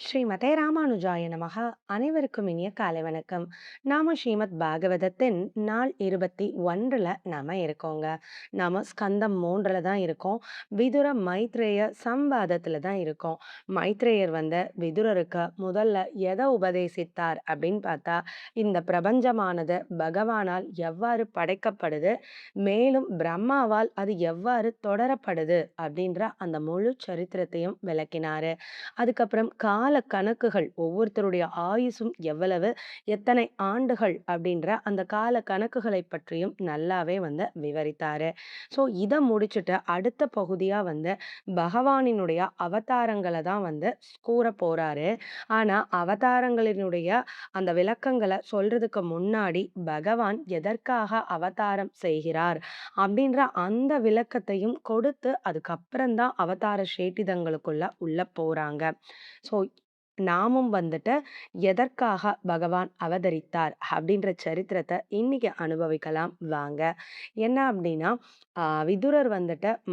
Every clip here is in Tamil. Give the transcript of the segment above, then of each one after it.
ஸ்ரீமதே ராமானுஜாய நமக. அனைவருக்கும் இனிய காலை வணக்கம். நாம ஸ்ரீமத் பாகவதத்தின் நாள் 21ல நாம இருக்கோங்க. நாம ஸ்கந்தம் 3ல தான் இருக்கோம். விதுர மைத்ரேய சம்வாதத்துல தான் இருக்கோம். மைத்ரேயர் விதுரருக்கு முதல்ல எத உபதேசித்தார் அப்படின்னு பார்த்தா, இந்த பிரபஞ்சமானது பகவானால் எவ்வாறு படைக்கப்படுது, மேலும் பிரம்மாவால் அது எவ்வாறு தொடரப்படுது அப்படின்ற அந்த முழு சரித்திரத்தையும் விளக்கினாரு. அதுக்கப்புறம் கால கணக்குகள் ஒவ்வொருத்தருடைய ஆயுசும் எவ்வளவு, எத்தனை ஆண்டுகள் அப்படின்ற அந்த கால கணக்குகளை பற்றியும் நல்லாவே விவரித்தாரு. ஸோ இத முடிச்சுட்டு அடுத்த பகுதியா பகவானினுடைய அவதாரங்கள தான் கூறப் போறாரு. ஆனா அவதாரங்களினுடைய அந்த விளக்கங்கள சொல்றதுக்கு முன்னாடி பகவான் எதற்காக அவதாரம் செய்கிறார் அப்படின்ற அந்த விளக்கத்தையும் கொடுத்து அதுக்கப்புறம் தான் அவதார சேட்டிதங்களுக்குள்ள உள்ள போறாங்க. ஸோ நாமும் எதற்காக பகவான் அவதரித்தார் அப்படின்ற சரித்திரத்த இன்னைக்கு அனுபவிக்கலாம் வாங்க. என்ன அப்படின்னா, விதுரர்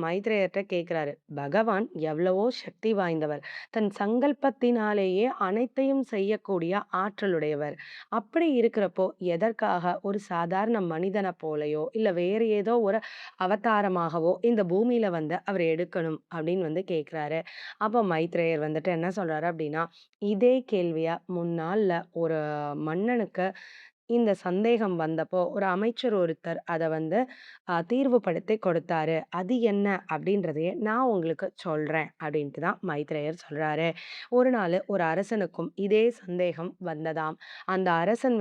மைத்ரேயர்ட்ட கேட்கிறாரு. பகவான் எவ்வளவோ சக்தி வாய்ந்தவர். தன் சங்கல்பத்தினாலேயே அனைத்தையும் செய்யக்கூடிய ஆற்றலுடையவர். அப்படி இருக்கிறப்போ, எதற்காக ஒரு சாதாரண மனிதன போலயோ, இல்ல வேறு ஏதோ ஒரு அவதாரமாகவோ இந்த பூமியில அவர் எடுக்கணும் அப்படின்னு கேட்கிறாரு. அப்போ மைத்ரேயர் என்ன சொல்றாரு அப்படின்னா, இதே கேள்விய முன்னாள்ல ஒரு மன்னனுக்கு இந்த சந்தேகம் வந்தப்போ, ஒரு அமைச்சர் ஒருத்தர் அத தீர்வுபடுத்தி கொடுத்தாரு. அது என்ன அப்படின்றதையே நான் உங்களுக்கு சொல்றேன் அப்படின்ட்டு தான் மைத்ரேயர் சொல்றாரு. ஒரு நாளு ஒரு அரசனுக்கும் இதே சந்தேகம் வந்ததாம். அந்த அரசன்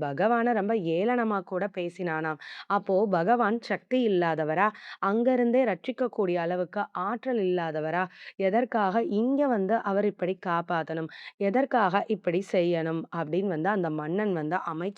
பகவான ரொம்ப ஏளனமா கூட பேசினானாம். அப்போ பகவான் சக்தி இல்லாதவரா? அங்கருந்தே ரட்சிக்கக்கூடிய அளவுக்கு ஆற்றல் இல்லாதவரா? எதற்காக இங்க அவர் இப்படி காப்பாத்தணும்? எதற்காக இப்படி செய்யணும்? அப்படின்னு அந்த மன்னன் அமைச்சர்கிட்ட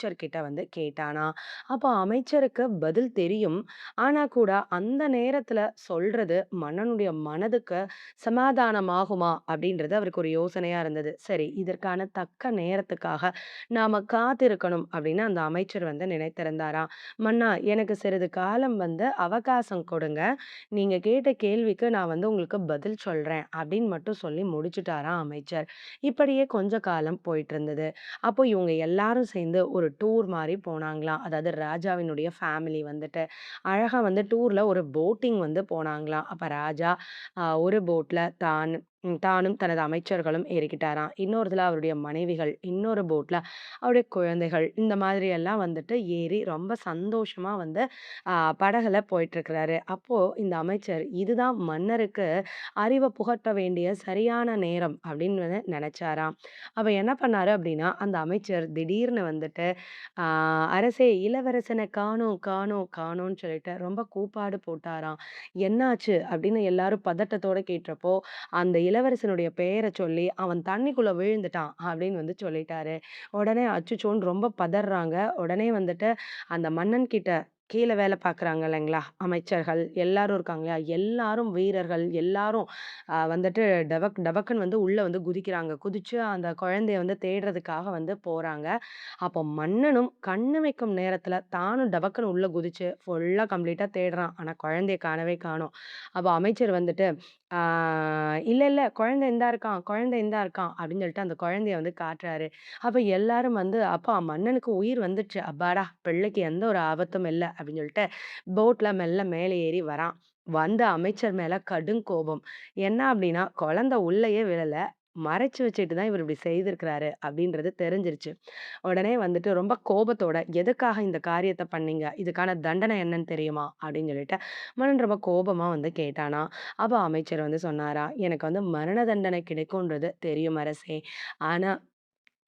கேட்டானாம். அப்போ அமைச்சருக்கு பதில் தெரியும். ஆனா கூட அந்த நேரத்துல சொல்றது மன்னனுடைய மனதுக்கு சமாதானமாகுமா? அப்படின்றது அவருக்கு ஒரு யோசனையா இருந்தது. சரி, இதற்கான தக்க நேரத்துக்காக நாம காத்திருக்கணும் அப்படின்னு அந்த அமைச்சர் நினைத்திருந்தாராம். மன்னா, எனக்கு சிறிது காலம் அவகாசம் கொடுங்க. நீங்க கேட்ட கேள்விக்கு நான் உங்களுக்கு பதில் சொல்றேன் அப்படின்னு மட்டும் சொல்லி முடிச்சுட்டாராம் அமைச்சர். இப்படியே கொஞ்ச காலம் போயிட்டு இருந்தது. அப்போ இவங்க எல்லாரும் சேர்ந்து ஒரு டூர் மாரி போனாங்களாம். அதாவது ராஜாவினுடைய ஃபேமிலி அழகா டூர்ல ஒரு போட்டிங் போனாங்களாம். அப்ப ராஜா ஒரு போட்ல தானும் தனது அமைச்சர்களும் ஏறிக்கிட்டாராம். இன்னொருதுல அவருடைய மனைவிகள், இன்னொரு போட்ல அவருடைய குழந்தைகள். இந்த மாதிரி எல்லாம் ஏறி ரொம்ப சந்தோஷமா படகுல போயிட்டுருக்கிறாரு. அப்போ இந்த அமைச்சர் இதுதான் மன்னருக்கு அறிவ புகட்ட வேண்டிய சரியான நேரம் அப்படின்னு நெனச்சாராம். அப்ப என்ன பண்ணாரு அப்படின்னா, அந்த அமைச்சர் திடீர்னு ஆ அரசே இளவரசன காணோம், காணோம், காணோம்னு சொல்லிட்டு ரொம்ப கூப்பாடு போட்டாராம். என்னாச்சு? அப்படின்னு எல்லாரும் பதட்டத்தோட கேட்டப்போ, அந்த இளவரசனுடைய பெயர சொல்லி, "அவன் தண்ணிக்குள்ள விழுந்துட்டான்" அப்படின்னு சொல்லிட்டாரு. உடனே அச்சச்சோன்னு ரொம்ப பதர்றாங்க. உடனே அந்த மன்னன் கிட்ட கீழ வேல பார்க்குறாங்க இல்லைங்களா? அமைச்சர்கள் எல்லாரும் இருக்காங்க இல்லையா? எல்லாரும் வீரர்கள் எல்லாரும் டபக் டபக்குன்னு உள்ள குதிக்கிறாங்க. குதிச்சு அந்த குழந்தைய தேடுறதுக்காக போறாங்க. அப்போ மன்னனும் கண்ணு வைக்கும் நேரத்துல தானும் டபக்குன்னு உள்ள குதிச்சு ஃபுல்லா கம்ப்ளீட்டா தேடுறான். ஆனா குழந்தைய காணவே காணோம். அப்போ அமைச்சர் ஆ "இல்ல, இல்ல குழந்தை இந்தா இருக்கான், குழந்தை இந்தா இருக்கான்" அப்படின்னு சொல்லிட்டு அந்த குழந்தைய காட்டுறாரு. அப்ப எல்லாரும் "அப்பா மன்னனுக்கு உயிர் வந்துருச்சு. அப்பாடா! பிள்ளைக்கு எந்த ஒரு ஆபத்தும் இல்ல" அப்படின்னு சொல்லிட்டு போட்ல மெல்ல மேலே ஏறி வரான். வந்த அமைச்சர் மேல கடும் கோபம். என்ன அப்படின்னா, குழந்தை உள்ளயே விழல. மறைச்சு வச்சுட்டு தான் இவரு இப்படி செய்திருக்கிறாரு அப்படின்றது தெரிஞ்சிருச்சு. உடனே ரொம்ப கோபத்தோட, "எதுக்காக இந்த காரியத்த பண்ணீங்க? இதுக்கான தண்டனை என்னன்னு தெரியுமா?" அப்படின்னு சொல்லிட்டு மன்னன் ரொம்ப கோபமா கேட்டானாம். அப்ப அமைச்சர் சொன்னாராம், "எனக்கு மரண தண்டனை கிடைக்கும்ன்றது தெரியும் அரசே. ஆனா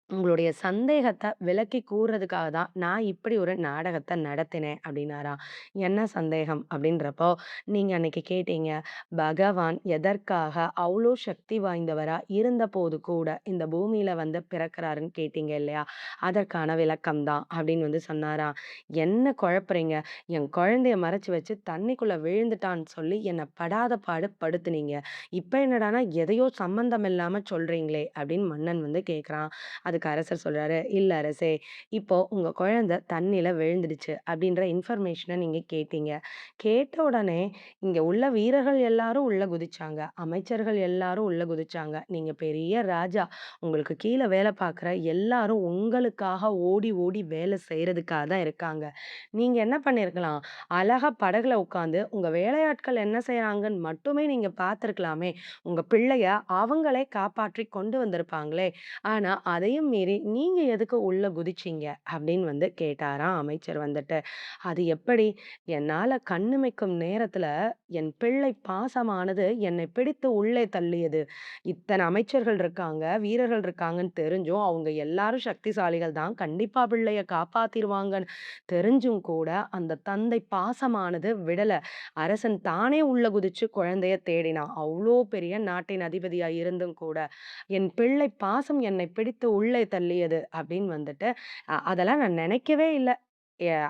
உங்களுடைய சந்தேகத்த விலக்கி கூறுறதுக்காக தான் நான் இப்படி ஒரு நாடகத்த நடத்தினேன்" அப்படின்னாராம். "என்ன சந்தேகம்?" அப்படின்றப்போ, நீங்க அன்னைக்கு கேட்டீங்க, பகவான் எதற்காக அவ்ளோ சக்தி வாய்ந்தவரா இருந்தபோது கூட இந்த பூமியில பிறக்கிறாருன்னு கேட்டீங்க இல்லையா? அதற்கான விளக்கம் தான் அப்படின்னு சொன்னாராம். "என்ன குழப்புறீங்க? என் குழந்தைய மறைச்சு வச்சு தண்ணிக்குள்ள விழுந்துட்டான்னு சொல்லி என்ன படாத பாடு படுத்துனீங்க. இப்ப என்னடான்னா எதையோ சம்மந்தம் இல்லாம சொல்றீங்களே" அப்படின்னு மன்னன் கேட்கிறான். அதுக்கு அரசர் சொல்றாரு, "இல்ல அரசே, இப்போ உங்க குழந்தை தண்ணீல விழுந்துடுச்சு அப்படின்ற இன்ஃபர்மேஷன நீங்க கேட்டீங்க. கேட்ட உடனே இங்க உள்ள வீரர்கள் எல்லாரும் உள்ள குதிச்சாங்க. அமைச்சர்கள் எல்லாரும் உள்ள குதிச்சாங்க. நீங்க பெரிய ராஜா. உங்களுக்கு கீழ வேலை பார்க்குற எல்லாரும் உங்களுக்காக ஓடி ஓடி வேலை செய்றதுக்காக தான் இருக்காங்க. நீங்க என்ன பண்ணியிருக்கலாம், அழகா படகுல உட்காந்து உங்க வேலையாட்கள் என்ன செய்றாங்கன்னு மட்டுமே நீங்க பார்த்துருக்கலாமே! உங்க பிள்ளைய அவங்களே காப்பாற்றி கொண்டு வந்திருப்பாங்களே! ஆனா, அதையும் மீறி நீங்க எதுக்கு உள்ள குதிச்சீங்க? அப்படின்னு வந்து கேட்டாராம் அமைச்சர் வந்துட்டு. அது எப்படி? என்னால கண்ணிமைக்கும் நேரத்துல என் பிள்ளை பாசமானது என்னை பிடித்து உள்ளே தள்ளியது. இத்தன அமைச்சர்கள் இருக்காங்க, வீரர்கள் இருக்காங்கன்னு தெரிஞ்சும், அவங்க எல்லாரும் சக்திசாலிகள் தான். கண்டிப்பா பிள்ளைய காப்பாத்திருவாங்கன்னு தெரிஞ்சும் கூட, அந்த தந்தை பாசமானது விடல. அரசன் தானே உள்ள குதிச்சு குழந்தைய தேடினான். அவ்ளோ பெரிய நாட்டின் அதிபதியா இருந்தும் கூட, "என் பிள்ளை பாசம் என்னை பிடித்து உள்ளே தள்ளியது" அப்படின்னு வந்துட்டு, அதெல்லாம் நான் நினைக்கவே இல்ல.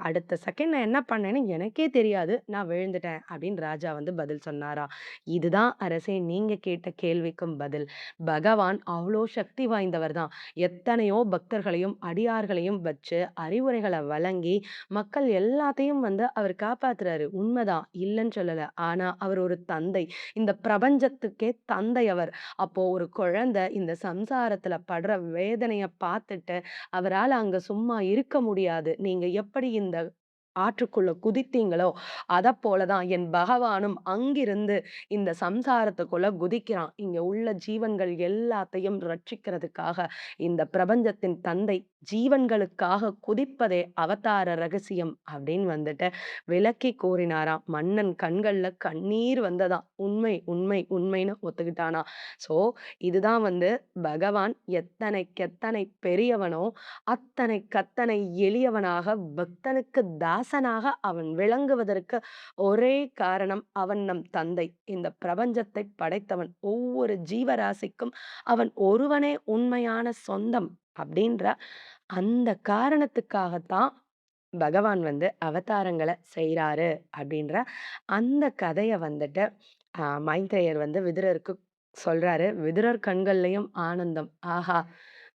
அடுத்த செகண்ட் நான் என்ன பண்ணேன்னு எனக்கே தெரியாது. நான் விழுந்துட்டேன் அப்படின்னு ராஜா வந்து பதில் சொன்னாராம். இதுதான் அரசே நீங்க கேட்ட கேள்விக்கும் பதில். பகவான் அவ்ளோ சக்தி வாய்ந்தவர் தான். எத்தனையோ பக்தர்களையும், அடியார்களையும் வச்சு அறிவுரைகள வழங்கி, மக்கள் எல்லாத்தையும் வந்து அவர் காப்பாத்துறாரு. உண்மதான், இல்லன்னு சொல்லல. ஆனா அவர் ஒரு தந்தை. இந்த பிரபஞ்சத்துக்கே தந்தை அவர். அப்போ ஒரு குழந்தை இந்த சம்சாரத்துல படுற வேதனைய பார்த்துட்டு, அவரால அங்க சும்மா இருக்க முடியாது. நீங்க எப்படி இந்த ஆற்றுக்குள்ள குதித்தீங்களோ, அதப்போல தான் என் பகவானும் அங்கிருந்து இந்த சம்சாரத்துக்குள்ள குதிக்கிறான். இங்க உள்ள ஜீவன்கள் எல்லாத்தையும் ரட்சிக்கிறதுக்காக, இந்த பிரபஞ்சத்தின் தந்தை ஜீவன்களுக்காக குதிப்பதே அவதார ரகசியம் அப்படின்னு வந்துட்டு விளக்கி கூறினாராம். மன்னன் கண்கள்ல கண்ணீர் வந்ததாம். உண்மை, உண்மை, உண்மைன்னு ஒத்துக்கிட்டானாம். ஸோ இதுதான் வந்து பகவான் எத்தனைக்கெத்தனை பெரியவனோ, அத்தனைக்கத்தனை எளியவனாக, பக்தனுக்கு தாசனாக அவன் விளங்குவதற்கு ஒரே காரணம், அவன் நம் தந்தை. இந்த பிரபஞ்சத்தை படைத்தவன். ஒவ்வொரு ஜீவராசிக்கும் அவன் ஒருவனே உண்மையான சொந்தம். அப்படின்ற அந்த காரணத்துக்காகத்தான் பகவான் வந்து அவதாரங்கள செய்றாரு. அப்படின்ற அந்த கதைய வந்துட்டு மைத்ரேயர் வந்து விதுரருக்கு சொல்றாரு. விதுரர் கண்கள்லயும் ஆனந்தம். ஆஹா!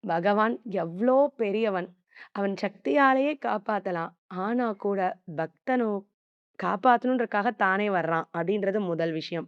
பகவான் எவ்ளோ பெரியவன். அவன் சக்தியாலேயே காப்பாத்தலாம். ஆனா கூட பக்தனோ காப்பாத்தணுன்றக்காக தானே வர்றான் அப்படின்றது முதல் விஷயம்.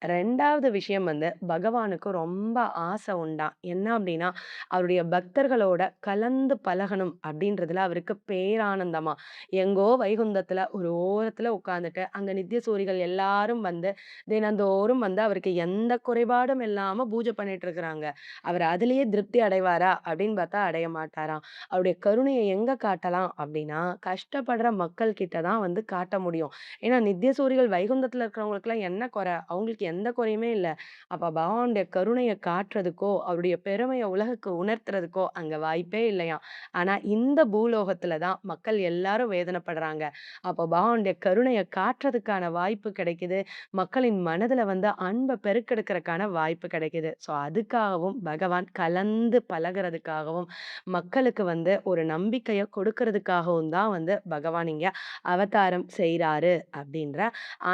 2வது விஷயம் வந்து பகவானுக்கு ரொம்ப ஆசை உண்டாம். என்ன அப்படின்னா, அவருடைய பக்தர்களோட கலந்து பழகணும் அப்படின்றதுல அவருக்கு பேரானந்தமாம். எங்கோ வைகுந்தத்துல ஒரு ஓரத்துல உட்கார்ந்துட்டு, அங்க நித்திய சூரிகள் எல்லாரும் வந்து தினந்தோறும் வந்து அவருக்கு எந்த குறைபாடும் இல்லாம பூஜை பண்ணிட்டு இருக்கிறாங்க. அவர் அதிலேயே திருப்தி அடைவாரா அப்படின்னு பார்த்தா அடைய மாட்டாராம். அவருடைய கருணைய எங்க காட்டலாம் அப்படின்னா, கஷ்டப்படுற மக்கள் கிட்ட தான் வந்து காட்ட முடியும். ஏன்னா நித்திய சூரிகள் வைகுந்தத்துல இருக்கிறவங்களுக்கெல்லாம் என்ன குறை? அவங்களுக்கு எந்த குறையுமே இல்ல. அப்ப பகவானுடைய கருணைய காட்டுறதுக்கோ, அவருடைய பெருமைய உலகுக்கு உணர்த்துறதுக்கோ அங்க வாய்ப்பே இல்லையாம். ஆனா இந்த பூலோகத்துல தான் மக்கள் எல்லாரும் வேதனைப்படுறாங்க. அப்போ பகவானுடைய கருணைய காட்டுறதுக்கான வாய்ப்பு கிடைக்குது. மக்களின் மனதுல வந்து அன்ப பெருக்கெடுக்கிறதுக்கான வாய்ப்பு கிடைக்குது. ஸோ அதுக்காகவும் பகவான் கலந்து பழகுறதுக்காகவும், மக்களுக்கு வந்து ஒரு நம்பிக்கைய கொடுக்கறதுக்காகவும் தான் வந்து பகவான் இங்க அவதாரம் செய்றாரு அப்படின்ற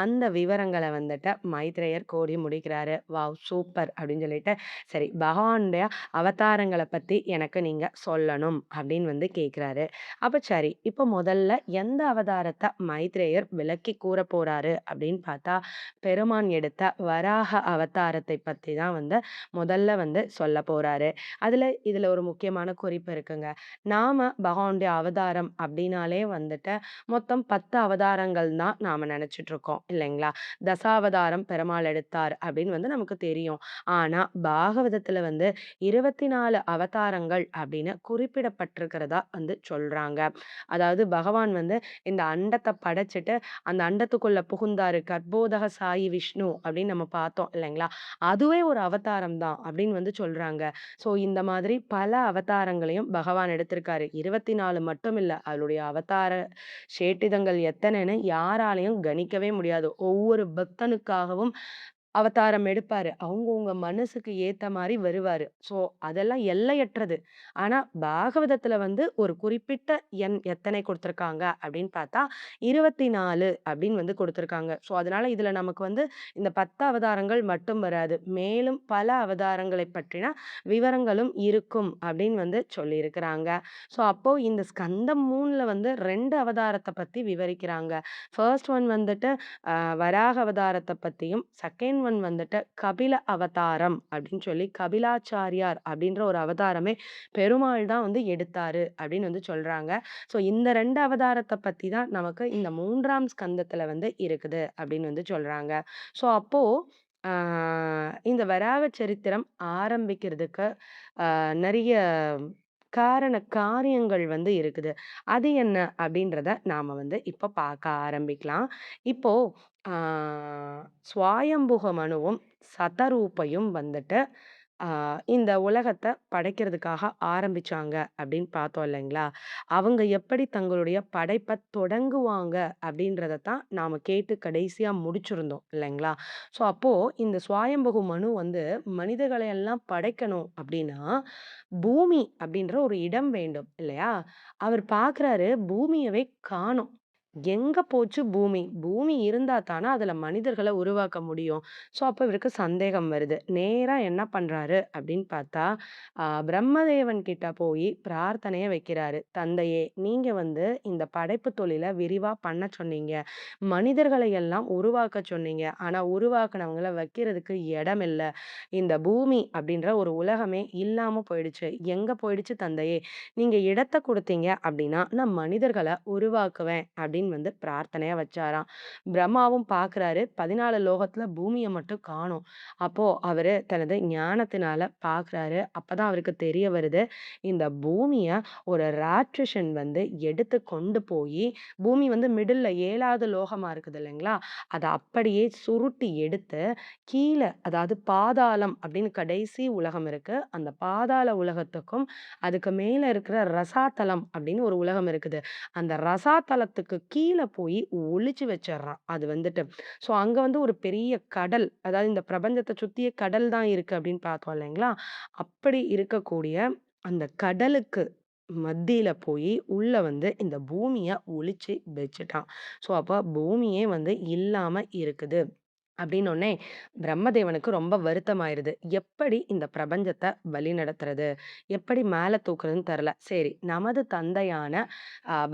அந்த விவரங்கள வந்துட்டு மைத்ரேயர் கோடி முடிக்கிறாரு. வாவ்! சூப்பர் அப்படின்னு சொல்லிட்டு, சரி பகவானுடைய அவதாரங்கள பத்தி எனக்கு நீங்க சொல்லணும் அப்படின்னு வந்து கேட்கிறாரு. அப்ப சரி, இப்ப முதல்ல எந்த அவதாரத்த மைத்ரேயர் விளக்கி கூறப் போறாரு அப்படின்னு பார்த்தா, பெருமான் எடுத்த வராக அவதாரத்தை பத்தி தான் வந்து முதல்ல வந்து சொல்லப் போறாரு. இதுல ஒரு முக்கியமான குறிப்பு இருக்குங்க. நாம பகவானுடைய அவதாரம் அப்படின்னாலே வந்துட்டு மொத்தம் 10 அவதாரங்கள் தான் நாம நெனச்சுட்டு இருக்கோம் இல்லைங்களா? தசாவதாரம் பெருமாள் எடுத்தார் அப்படின்னு வந்து நமக்கு தெரியும். ஆனா பாகவதத்துல வந்து 24 அவதாரங்கள் அப்படின்னு குறிப்பிடப்பட்டிருக்கிறதா வந்து சொல்றாங்க. அதாவது பகவான் வந்து இந்த அண்டத்த படைச்சுட்டு, அந்த அண்டத்துக்குள்ள புகுந்தாரு. கர்ப்போதக சாயி விஷ்ணு அப்படின்னு நம்ம பார்த்தோம் இல்லைங்களா? அதுவே ஒரு அவதாரம் தான் அப்படின்னு வந்து சொல்றாங்க. ஸோ இந்த மாதிரி பல அவதாரங்களையும் பகவான் எடுத்திருக்காரு. 24 மட்டும் இல்ல. அவருடைய அவதார சேட்டிதங்கள் எத்தனைன்னு யாராலயும் கணிக்கவே முடியாது. ஒவ்வொரு பக்தனுக்காகவும் அவதாரம் எடுப்பாரு. அவங்கவங்க மனசுக்கு ஏத்த மாரி வருவாரு. ஸோ அதெல்லாம் எல்லையற்றது. ஆனா பாகவதத்துல வந்து ஒரு குறிப்பிட்ட எண் எத்தனை குடுத்துருக்காங்க அப்படின்னு பார்த்தா, 24 அப்படின்னு வந்து குடுத்துருக்காங்க. ஸோ அதனால இதுல நமக்கு வந்து இந்த 10 அவதாரங்கள் மட்டும் வராது. மேலும் பல அவதாரங்களைப் பற்றின விவரங்களும் இருக்கும் அப்படின்னு வந்து சொல்லியிருக்கிறாங்க. ஸோ அப்போ இந்த ஸ்கந்தம் 3ல வந்து 2 அவதாரத்த பத்தி விவரிக்கிறாங்க. ஃபர்ஸ்ட் ஒன் வந்துட்டு வராக அவதாரத்த பத்தியும், செகண்ட் ஒன் வந்துட்டு கபில அவதாரம் அப்படின்னு சொல்லி கபிலாச்சாரியார் அப்படின்ற ஒரு அவதாரமே பெருமாள் தான் வந்து எடுத்தாரு அப்படின்னு வந்து சொல்றாங்க. ஸோ இந்த 2 அவதாரத்த பத்தி தான் நமக்கு இந்த 3ஆம் ஸ்கந்தத்துல வந்து இருக்குது அப்படின்னு வந்து சொல்றாங்க. ஸோ அப்போ ஆ இந்த வராக சரித்திரம் ஆரம்பிக்கிறதுக்கு நெறைய காரியங்கள் வந்து இருக்குது. அது என்ன அப்படின்றத நாம வந்து இப்ப பார்க்க ஆரம்பிக்கலாம். இப்போ ஆ ஸ்வாயம்புக மனுவும், சதரூபையும் வந்துட்டு ஆ இந்த உலகத்த படைக்கிறதுக்காக ஆரம்பிச்சாங்க அப்படின்னு பார்த்தோம் இல்லைங்களா? அவங்க எப்படி தங்களுடைய படைப்ப தொடங்குவாங்க அப்படின்றத தான் நாம கேட்டு கடைசியா முடிச்சிருந்தோம் இல்லைங்களா? ஸோ அப்போ இந்த ஸ்வாயம்புகு மனு வந்து மனிதர்களை எல்லாம் படைக்கணும் அப்படின்னா, பூமி அப்படின்ற ஒரு இடம் வேண்டும் இல்லையா? அவர் பார்க்குறாரு பூமியவே காணோம். எங்க போச்சு பூமி? பூமி இருந்தா தான அதுல மனிதர்கள உருவாக்க முடியும். ஸோ அப்ப இவருக்கு சந்தேகம் வருது. நேரா என்ன பண்றாரு அப்படின்னு பார்த்தா, பிரம்மதேவன் கிட்ட போயி பிரார்த்தனைய வைக்கிறாரு. "தந்தையே, நீங்க வந்து இந்த படைப்பு தொழில விரிவா பண்ண சொன்னீங்க. மனிதர்களை எல்லாம் உருவாக்க சொன்னீங்க. ஆனா உருவாக்குனவங்கள வைக்கிறதுக்கு இடம் இல்ல. இந்த பூமி அப்படின்ற ஒரு உலகமே இல்லாம போயிடுச்சு. எங்க போயிடுச்சு தந்தையே? நீங்க இடத்த குடுத்தீங்க அப்படின்னா, நான் மனிதர்கள உருவாக்குவேன்." அப்படின்னு வந்து பிரார்த்தனையா வச்சாராம். பிரம்மாவும் பார்க்குறாரு. 14 லோகத்துல பூமிய மட்டும் காணோம். அப்போ அவரு தனது ஞானத்தினால பார்க்குறாரு. அப்பதான் அவருக்கு தெரிய வருது. இந்த பூமிய ஒரு ராட்சசன் வந்து எடுத்து கொண்டு போயி, பூமி வந்து மிடில்ல 7வது லோகமா இருக்குது இல்லைங்களா? அத அப்படியே சுருட்டி எடுத்து கீழ அதாவது பாதாளம் அப்படின்னு கடைசி உலகம் இருக்கு. அந்த பாதாள உலகத்துக்கும், அதுக்கு மேல இருக்கிற ரசாதலம் அப்படின்னு ஒரு உலகம் இருக்குது. அந்த ரசாதலத்துக்கு கீழ போய் ஒளிச்சு வச்சர்றான். அது வந்துட்டு. ஸோ அங்க வந்து ஒரு பெரிய கடல், அதாவது இந்த பிரபஞ்சத்த சுத்தியே கடல் தான் இருக்கு அப்படின்னு பார்த்தோம் இல்லைங்களா? அப்படி இருக்கக்கூடிய அந்த கடலுக்கு மத்தியில போயி உள்ள வந்து இந்த பூமிய ஒளிச்சு வச்சுட்டான். ஸோ அப்ப பூமியே வந்து இல்லாம இருக்குது. அப்படின்னோனே, பிரம்மதேவனுக்கு ரொம்ப வருத்தமாயிருது. எப்படி இந்த பிரபஞ்சத்த வழிநடத்துறது? எப்படி மேல தூக்குறதுன்னு தெர்ல. சரி, நமது தந்தையான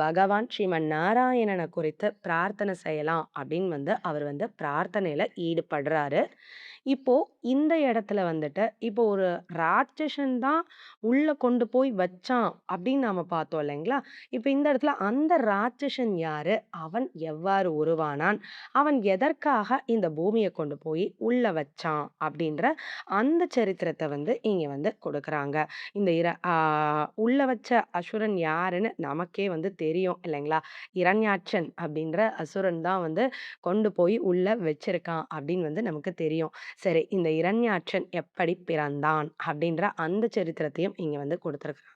பகவான் ஸ்ரீமன் நாராயணன குறித்து பிரார்த்தனை செய்யலாம் அப்படின்னு வந்து அவர் வந்து பிரார்த்தனையில ஈடுபடுறாரு. இப்போ இந்த இடத்துல வந்துட்டு, இப்போ ஒரு ராட்சசன் தான் உள்ள கொண்டு போய் வச்சான் அப்படின்னு நாம பார்த்தோம் இல்லைங்களா? இப்ப இந்த இடத்துல அந்த ராட்சசன் யாரு? அவன் எவ்வாறு உருவானான்? அவன் எதற்காக இந்த பூமிய கொண்டு போய் உள்ள வச்சான்? அப்படின்ற அந்த சரித்திரத்த வந்து இங்க வந்து குடுக்குறாங்க. இந்த உள்ள வச்ச அசுரன் யாருன்னு நமக்கே வந்து தெரியும் இல்லைங்களா? இரண்யாட்சன் அப்படின்ற அசுரன் தான் வந்து கொண்டு போய் உள்ள வச்சிருக்கான் அப்படின்னு வந்து நமக்கு தெரியும். சரி, இந்த இரண்யாட்சன் எப்படி பிறந்தான்? அப்படின்ற அந்த சரித்திரத்தையும் இங்க வந்து குடுத்துருக்காங்க.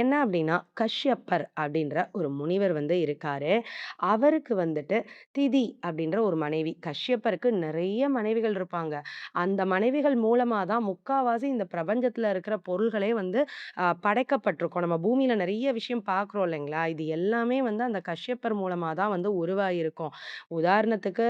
என்ன அப்படின்னா, கஷ்யப்பர் அப்படின்ற ஒரு முனிவர் வந்து இருக்காரு. அவருக்கு வந்துட்டு திதி அப்படின்ற ஒரு மனைவி. கஷ்யப்பருக்கு நெறைய மனைவிகள் இருப்பாங்க. அந்த மனைவிகள் மூலமா தான் முக்காவாசி இந்த பிரபஞ்சத்துல இருக்கிற பொருள்களே வந்து படைக்கப்பட்டிருக்கும். நம்ம பூமியில நெறைய விஷயம் பார்க்குறோம் இல்லைங்களா? இது எல்லாமே வந்து அந்த கஷ்யப்பர் மூலமா தான் வந்து உருவாகியிருக்கும். உதாரணத்துக்கு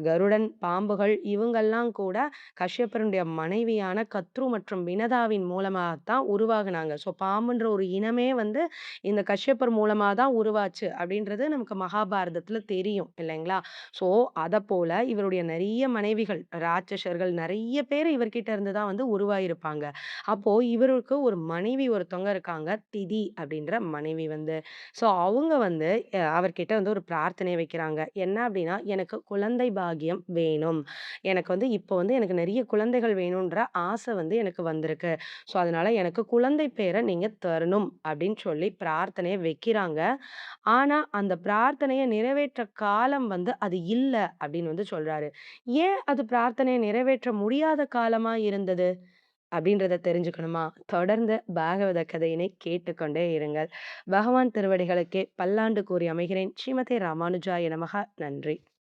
கருடன், பாம்புகள் இவங்கெல்லாம் கூட கஷ்யப்பருடைய மனைவியான கத்ரு மற்றும் வினதாவின் மூலமா தான் உருவாகுனாங்க. ஸோ பாம்புன்ற ஒரு இனமே வந்து இந்த கஷ்யப்பர் மூலமா தான் உருவாச்சு அப்படின்றது நமக்கு மகாபாரதத்துல தெரியும் இல்லைங்களா? ஸோ அதப்போல இவருடைய நெறைய மனைவிகள், ராட்சசர்கள் நெறைய பேர் இவர்கிட்ட இருந்து தான் வந்து உருவாகியிருப்பாங்க. அப்போ இவருக்கு ஒரு மனைவி ஒருத்தவங்க இருக்காங்க. திதி அப்படின்ற மனைவி வந்து. ஸோ அவங்க வந்து அவர்கிட்ட வந்து ஒரு பிரார்த்தனை வைக்கிறாங்க. என்ன அப்படின்னா, "எனக்கு குழந்தை பாக்கியம் வேணும். எனக்கு வந்து இப்போ வந்து எனக்கு நெறைய குழந்தைகள் வேணுன்ற ஆசை வந்து எனக்கு வந்திருக்கு. ஸோ அதனால எனக்கு குழந்தை பேர நீங்க தரணும்." அப்படின்னு சொல்லி பிரார்த்தனைய வைக்கிறாங்க. ஆனா, அந்த பிரார்த்தனைய நிறைவேற்ற காலம் வந்து அது இல்ல அப்படின்னு வந்து சொல்றாரு. ஏன் அது பிரார்த்தனைய நிறைவேற்ற முடியாத காலமா இருந்தது? அப்படின்றத தெரிஞ்சுக்கணுமா? தொடர்ந்து பாகவத கதையினை கேட்டுக்கொண்டே இருங்கள். பகவான் திருவடிகளுக்கே பல்லாண்டு கூறி அமைகிறேன். ஸ்ரீமதே ராமானுஜாய நமக. நன்றி.